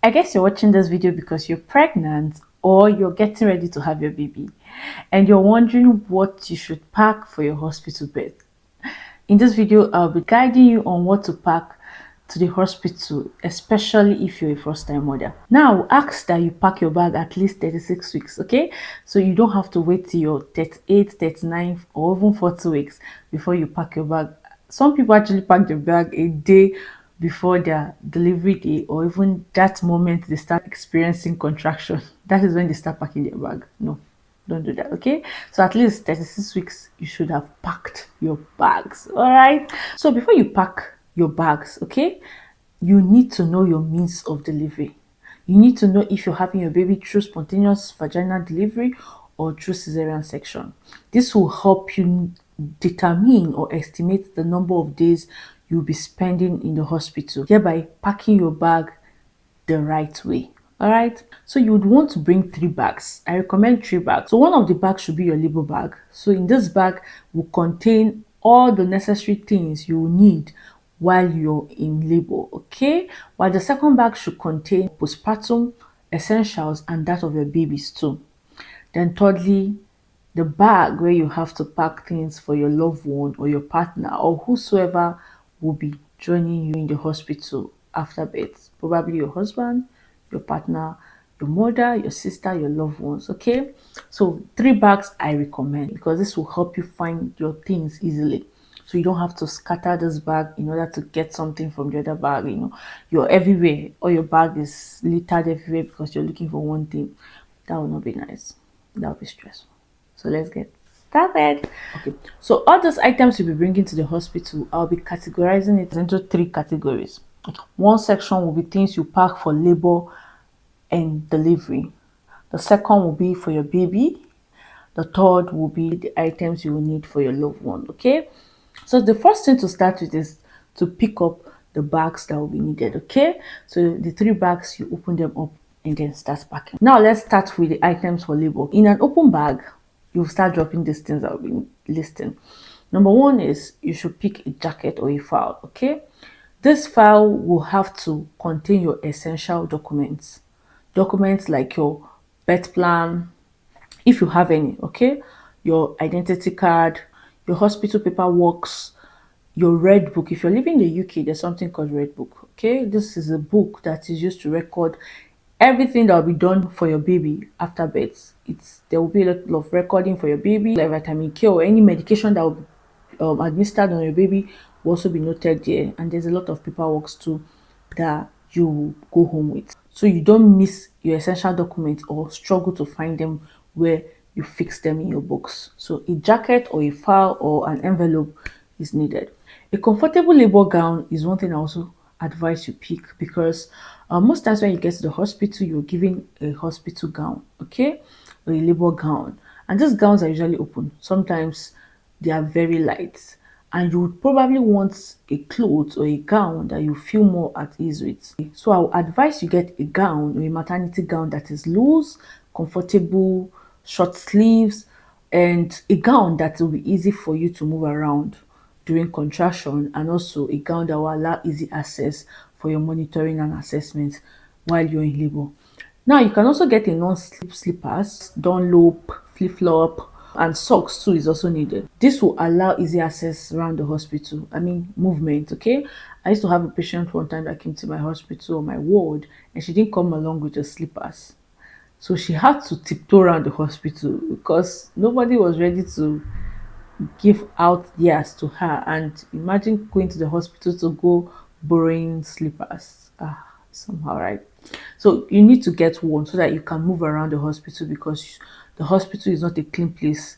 I guess you're watching this video because you're pregnant or you're getting ready to have your baby and you're wondering what you should pack for your hospital bed. In this video, I'll be guiding you on what to pack to the hospital, especially if you're a first-time mother. Now, ask that you pack your bag at least 36 weeks, okay? So you don't have to wait till your 38, 39, or even 40 weeks before you pack your bag. Some people actually pack their bag a day before their delivery day, or even that moment they start experiencing contraction. That is when they start packing their bag. No, don't do that, okay? So at least 36 weeks you should have packed your bags. All right, so before you pack your bags, okay, you need to know your means of delivery. You need to know if you're having your baby through spontaneous vaginal delivery or through cesarean section. This will help you determine or estimate the number of days you'll be spending in the hospital, thereby packing your bag the right way. All right, so you would want to bring 3 bags. I recommend 3 bags. So one of the bags should be your labor bag. So in this bag will contain all the necessary things you will need while you're in labor, okay? While the second bag should contain postpartum essentials and that of your babies too. Then thirdly, the bag where you have to pack things for your loved one or your partner or whosoever will be joining you in the hospital after birth. Probably your husband, your partner, your mother, your sister, your loved ones, okay? So 3 bags I recommend because this will help you find your things easily. So you don't have to scatter this bag in order to get something from the other bag, you know. You're everywhere or your bag is littered everywhere because you're looking for one thing. That will not be nice. That will be stressful. So let's get started. Okay, so all those items you'll be bringing to the hospital, I'll be categorizing it into 3 categories. One section will be things you pack for labor and delivery. The second will be for your baby. The third will be the items you will need for your loved one, okay? So the first thing to start with is to pick up the bags that will be needed, okay? So the 3 bags, you open them up and then start packing. Now let's start with the items for labor. In an open bag, you'll start dropping these things that will be listing. Number one is you should pick a jacket or a file, okay? This file will have to contain your essential documents. Documents like your birth plan, if you have any, okay, your identity card, your hospital paperwork, your red book. If you're living in the UK, there's something called red book, okay? This is a book that is used to record everything that will be done for your baby after birth. There will be a lot of recording for your baby, like vitamin K or any medication that will be administered on your baby will also be noted there. And there's a lot of paperwork too that you will go home with, so you don't miss your essential documents or struggle to find them where you fix them in your books. So a jacket or a file or an envelope is needed. A comfortable labor gown is one thing I also advise you pick because most times when you get to the hospital, you're given a hospital gown, okay, or a labor gown, and these gowns are usually open. Sometimes they are very light, and you would probably want a cloth or a gown that you feel more at ease with. So I would advise you get a gown or a maternity gown that is loose, comfortable, short sleeves, and a gown that will be easy for you to move around during contraction, and also a gown that will allow easy access for your monitoring and assessment while you're in labor. Now you can also get a non-slip slippers, dunlop, flip-flop, and socks too is also needed. This will allow easy access around the hospital. I mean movement, okay? I used to have a patient one time that came to my hospital or my ward and she didn't come along with her slippers. So she had to tiptoe around the hospital because nobody was ready to give out theirs to her. And imagine going to the hospital to go borrowing slippers. Somehow, right? So you need to get one so that you can move around the hospital because the hospital is not a clean place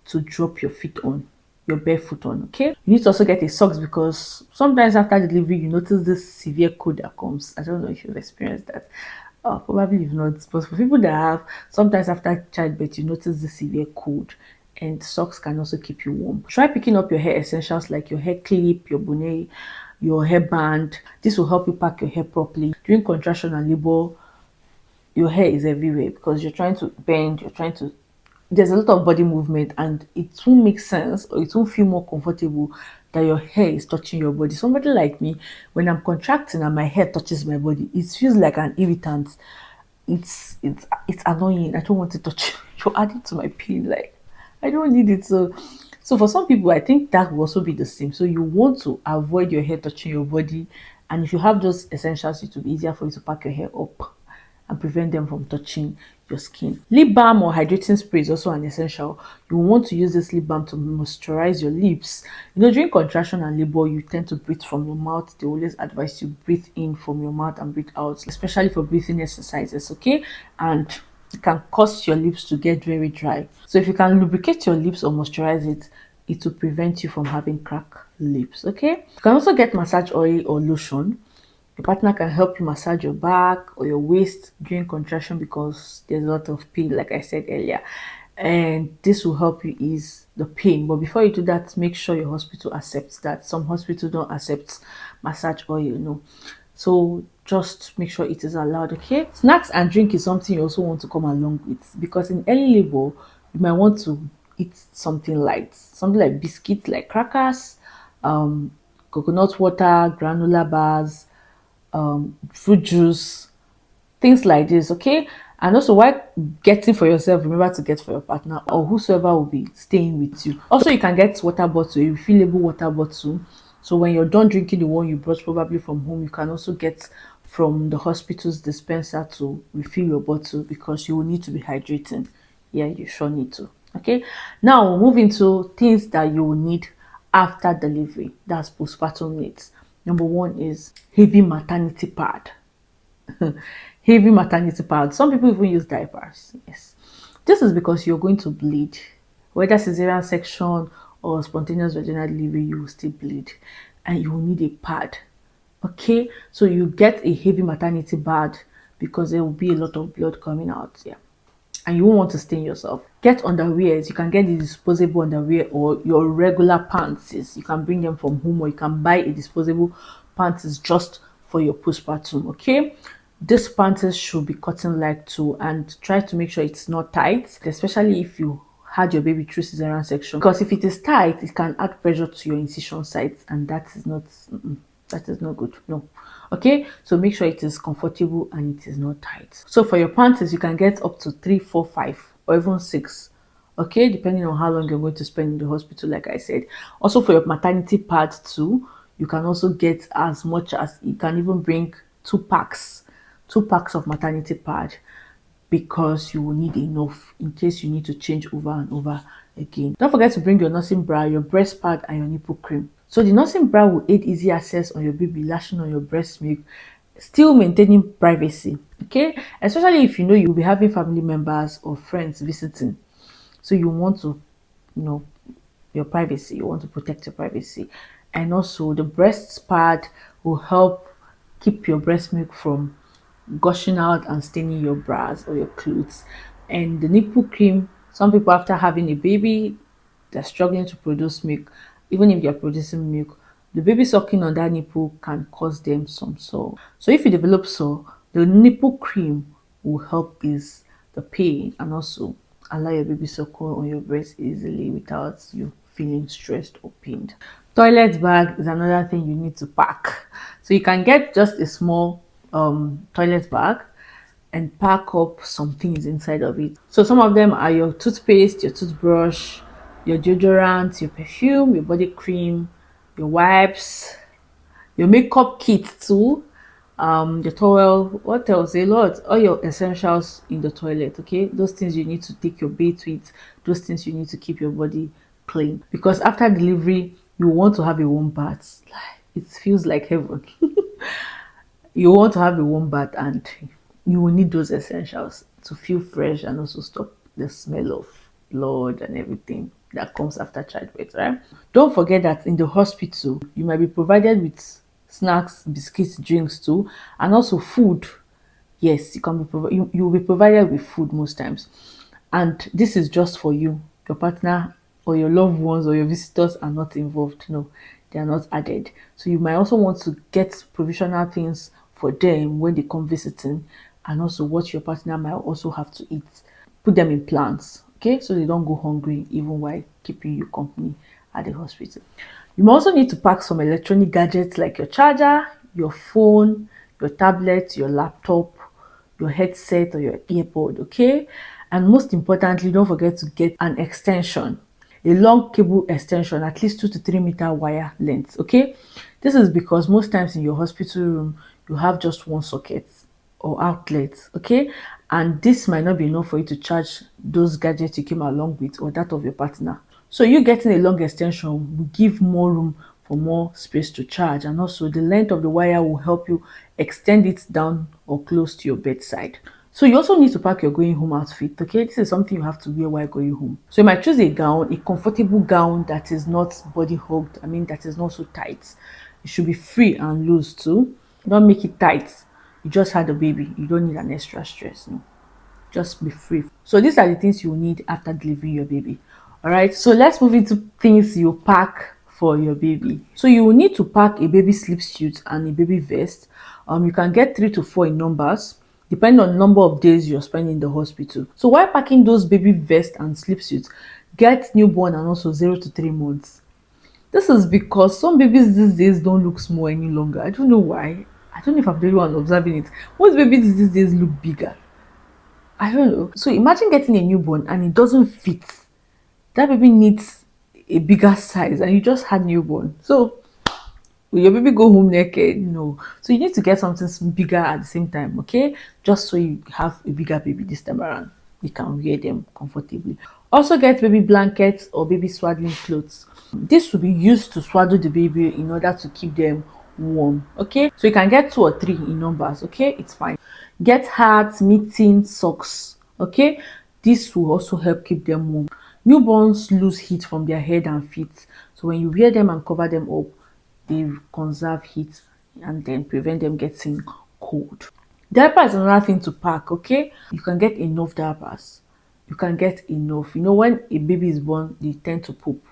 to drop your feet on, your barefoot on, okay? You need to also get a socks because sometimes after delivery you notice this severe cold that comes. I don't know if you've experienced that. Probably you've not, but for people that have, sometimes after childbirth you notice the severe cold, and socks can also keep you warm. Try picking up your hair essentials like your hair clip, your bonnet, your hairband. This will help you pack your hair properly. During contraction and labor, your hair is everywhere because you're trying to bend, you're trying to there's a lot of body movement, and it won't make sense or it won't feel more comfortable that your hair is touching your body. Somebody like me, when I'm contracting and my hair touches my body, it feels like an irritant. It's annoying. I don't want to touch. You're adding to my pain. Like, I don't need it. So for some people, I think that will also be the same. So you want to avoid your hair touching your body, and if you have those essentials, it will be easier for you to pack your hair up and prevent them from touching your skin. Lip balm or hydrating spray is also an essential. You want to use this lip balm to moisturize your lips. During contraction and labor, you tend to breathe from your mouth. They always advise you breathe in from your mouth and breathe out, especially for breathing exercises, okay? And it can cause your lips to get very dry. So if you can lubricate your lips or moisturize it, it will prevent you from having cracked lips, okay? You can also get massage oil or lotion. Your partner can help you massage your back or your waist during contraction because there's a lot of pain, like I said earlier. And this will help you ease the pain. But before you do that, make sure your hospital accepts that. Some hospitals don't accept massage oil, So just make sure it is allowed, okay? Snacks and drink is something you also want to come along with, because in early labor, you might want to eat something light, something like biscuits, like crackers, coconut water, granola bars, fruit juice, things like this, okay? And also, while getting for yourself, remember to get for your partner or whosoever will be staying with you. Also, you can get water bottle, a refillable water bottle. So when you're done drinking the one you brought probably from home, you can also get from the hospital's dispenser to refill your bottle, because you will need to be hydrating. Yeah, you sure need to. Okay, now we'll move into things that you will need after delivery. That's postpartum needs. Number one is heavy maternity pad. Heavy maternity pad. Some people even use diapers. Yes. This is because you're going to bleed. Whether cesarean section or spontaneous vaginal delivery, you will still bleed and you will need a pad. Okay, so you get a heavy maternity pad because there will be a lot of blood coming out. Yeah, and you won't want to stain yourself. Get underwears. You can get the disposable underwear or your regular pants. You can bring them from home, or you can buy a disposable pants just for your postpartum. Okay, this pants should be cotton like too, and try to make sure it's not tight, especially if you had your baby through cesarean section, because if it is tight, it can add pressure to your incision sites, and that is not that is not good. No. Okay, so make sure it is comfortable and it is not tight. So for your panties, you can get up to 3, 4, 5, or even 6. Okay, depending on how long you're going to spend in the hospital, like I said. Also for your maternity pad too, you can also get as much as, you can even bring 2 packs of maternity pad, because you will need enough in case you need to change over and over again. Don't forget to bring your nursing bra, your breast pad, and your nipple cream. So the nursing bra will aid easy access on your baby, lashing on your breast milk, still maintaining privacy. Okay, especially if you know you'll be having family members or friends visiting, so you want to, you know, your privacy. You want to protect your privacy, and also the breast pad will help keep your breast milk from gushing out and staining your bras or your clothes. And the nipple cream, some people after having a baby, they're struggling to produce milk. Even if they're producing milk, the baby sucking on that nipple can cause them some sore. So if you develop sore, the nipple cream will help ease the pain and also allow your baby suckle on your breast easily without you feeling stressed or pained. Toilet bag is another thing you need to pack. So you can get just a small toilet bag and pack up some things inside of it. So some of them are your toothpaste, your toothbrush, your deodorant, your perfume, your body cream, your wipes, your makeup kit too, your towel, what else? A lot, all your essentials in the toilet. Okay, those things you need to take your bath with, those things you need to keep your body clean, because after delivery you want to have a warm bath. It feels like heaven. You want to have a warm bath, and you will need those essentials to feel fresh and also stop the smell of blood and everything that comes after childbirth, right? Don't forget that in the hospital you might be provided with snacks, biscuits, drinks too, and also food. Yes, you can be you will be provided with food most times, and this is just for you. Your partner or your loved ones or your visitors are not involved. No, they are not added. So you might also want to get provisional things for them when they come visiting, and also what your partner might also have to eat. Put them in plans. okay, so they don't go hungry even while keeping you company at the hospital. You also need to pack some electronic gadgets like your charger, your phone, your tablet, your laptop, your headset or your earbud, okay? And most importantly, don't forget to get an extension, a long cable extension, at least 2 to 3 meter wire length, okay? This is because most times in your hospital room, you have just one socket or outlet, okay? And this might not be enough for you to charge those gadgets you came along with or that of your partner. So you getting a long extension will give more room for more space to charge, and also the length of the wire will help you extend it down or close to your bedside. So you also need to pack your going home outfit, okay? This is something you have to wear while going home. So you might choose a gown, a comfortable gown that is not body hugged, that is not so tight. It should be free and loose too. Don't make it tight. You just had a baby. You don't need an extra stress, no. Just be free. So these are the things you need after delivering your baby. All right, so let's move into things you pack for your baby. So you will need to pack a baby sleep suit and a baby vest. You can get 3 to 4 in numbers depending on the number of days you're spending in the hospital. So while packing those baby vest and sleep suits, get newborn and also 0 to 3 months. This is because some babies these days don't look small any longer. I don't know why. I don't know if I'm the only one observing it. Most babies these days look bigger. I don't know. So imagine getting a newborn and it doesn't fit. That baby needs a bigger size and you just had newborn. So will your baby go home naked? No. So you need to get something bigger at the same time, okay? Just so you have a bigger baby this time around. You can wear them comfortably. Also get baby blankets or baby swaddling clothes. This will be used to swaddle the baby in order to keep them warm, okay? So you can get 2 or 3 in numbers, okay? It's fine. Get hats, mittens, socks, okay? This will also help keep them warm. Newborns lose heat from their head and feet, so when you wear them and cover them up, they conserve heat and then prevent them getting cold. Diaper is another thing to pack, okay? You can get enough diapers. You can get enough. You know, when a baby is born, they tend to poop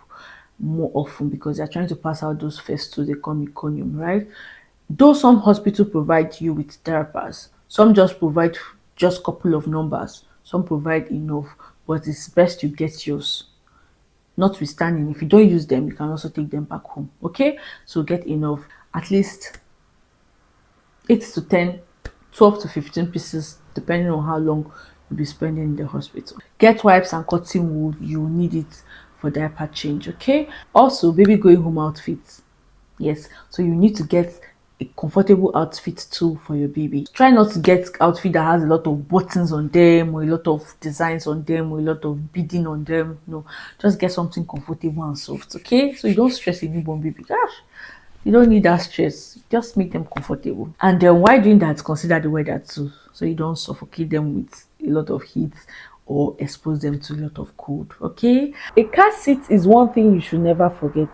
more often because they're trying to pass out those first two, they call meconium, right? Though some hospitals provide you with diapers, some just provide just couple of numbers, some provide enough, but it's best you get yours. Notwithstanding, if you don't use them, you can also take them back home, okay? So get enough, at least 8 to 10, 12 to 15 pieces, depending on how long you'll be spending in the hospital. Get wipes and cotton wool, you need it for diaper change, okay? Also, baby going home outfits. Yes, so you need to get a comfortable outfit too for your baby. Try not to get outfit that has a lot of buttons on them or a lot of designs on them or a lot of beading on them. No, just get something comfortable and soft, okay? So you don't stress a newborn baby. Gosh, you don't need that stress. Just make them comfortable. And then while doing that, consider the weather too, so you don't suffocate them with a lot of heat or expose them to a lot of cold, okay? A car seat is one thing you should never forget,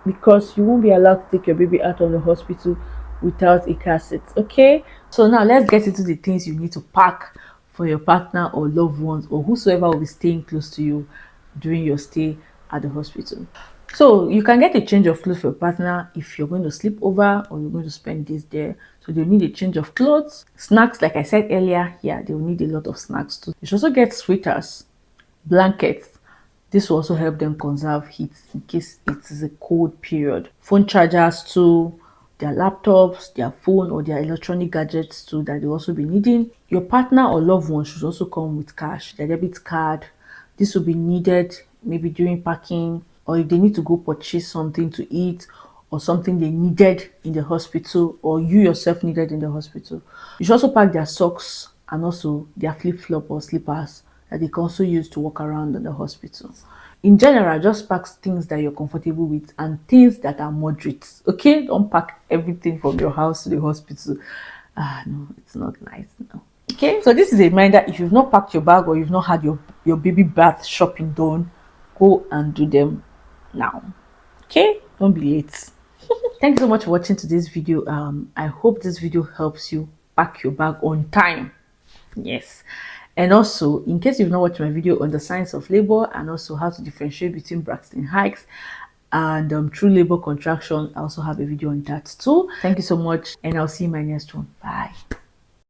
because you won't be allowed to take your baby out of the hospital without a car seat, okay? So now let's get into the things you need to pack for your partner or loved ones or whosoever will be staying close to you during your stay at the hospital. So you can get a change of clothes for your partner if you're going to sleep over or you're going to spend days there. So they'll need a change of clothes. Snacks, like I said earlier, yeah, they'll need a lot of snacks too. You should also get sweaters, blankets. This will also help them conserve heat in case it is a cold period. Phone chargers too, their laptops, their phone or their electronic gadgets too that they'll also be needing. Your partner or loved one should also come with cash, their debit card. This will be needed maybe during packing or if they need to go purchase something to eat or something they needed in the hospital or you yourself needed in the hospital. You should also pack their socks and also their flip-flop or slippers that they can also use to walk around in the hospital. In general, just pack things that you're comfortable with and things that are moderate, okay? Don't pack everything from your house to the hospital. No, it's not nice, no. Okay, so this is a reminder: if you've not packed your bag or you've not had your baby bath shopping done, go and do them now. Okay, don't be late. Thank you so much for watching today's video. I hope this video helps you pack your bag on time. Yes, and also in case you've not watched my video on the signs of labor and also how to differentiate between Braxton Hicks and true labor contraction, I also have a video on that too. Thank you so much, and I'll see you in my next one. Bye.